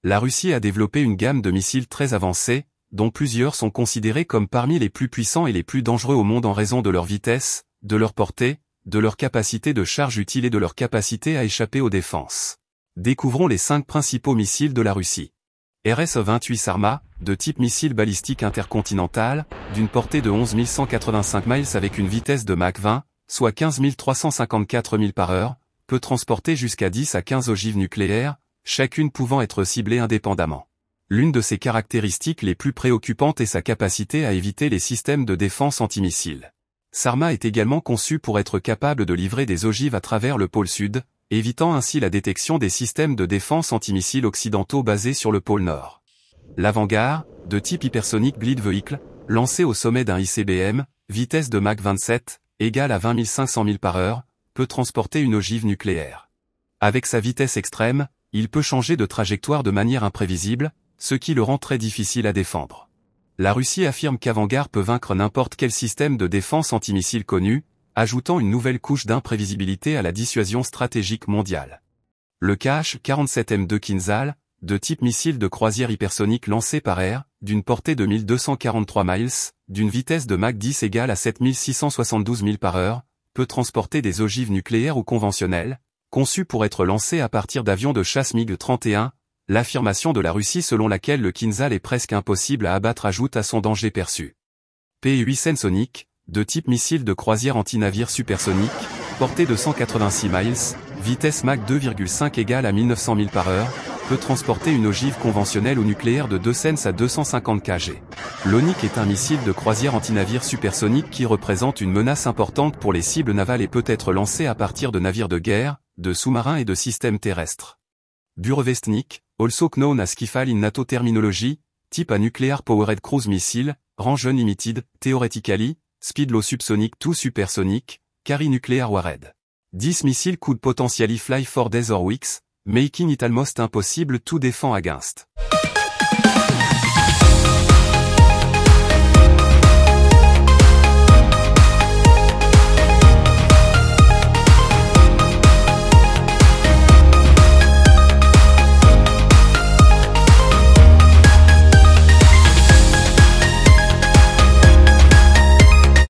La Russie a développé une gamme de missiles très avancés, dont plusieurs sont considérés comme parmi les plus puissants et les plus dangereux au monde en raison de leur vitesse, de leur portée, de leur capacité de charge utile et de leur capacité à échapper aux défenses. Découvrons les 5 principaux missiles de la Russie. RS-28 Sarma, de type missile balistique intercontinental, d'une portée de 11 185 miles avec une vitesse de Mach 20, soit 15 354 milles par heure, peut transporter jusqu'à 10 à 15 ogives nucléaires, chacune pouvant être ciblée indépendamment. L'une de ses caractéristiques les plus préoccupantes est sa capacité à éviter les systèmes de défense antimissiles. Sarma est également conçu pour être capable de livrer des ogives à travers le pôle sud, évitant ainsi la détection des systèmes de défense antimissiles occidentaux basés sur le pôle nord. L'Avangard, de type hypersonic Glide Vehicle, lancé au sommet d'un ICBM, vitesse de Mach 27, égale à 20 500 milles par heure, peut transporter une ogive nucléaire. Avec sa vitesse extrême, il peut changer de trajectoire de manière imprévisible, ce qui le rend très difficile à défendre. La Russie affirme qu'Avangard peut vaincre n'importe quel système de défense antimissile connu, ajoutant une nouvelle couche d'imprévisibilité à la dissuasion stratégique mondiale. Le Kh-47M2 Kinzhal, de type missile de croisière hypersonique lancé par air, d'une portée de 1243 miles, d'une vitesse de Mach 10 égale à 7672 milles par heure, peut transporter des ogives nucléaires ou conventionnelles, conçues pour être lancées à partir d'avions de chasse MiG-31, l'affirmation de la Russie selon laquelle le Kinzhal est presque impossible à abattre ajoute à son danger perçu. P-8 Sensonic, de type missile de croisière anti-navire supersonique, portée de 186 miles, vitesse Mach 2,5 égale à 1900 milles par heure, peut transporter une ogive conventionnelle ou nucléaire de 2 Sens à 250 kg. L'Onik est un missile de croisière anti-navire supersonique qui représente une menace importante pour les cibles navales et peut être lancé à partir de navires de guerre, de sous-marins et de systèmes terrestres. Burevestnik, also known as Kifal in NATO terminology, type a nuclear powered cruise missile, range unlimited, theoretically, speed low subsonic to supersonic, carry nuclear warhead. This missile could potentially fly for days or weeks, making it almost impossible to defend against.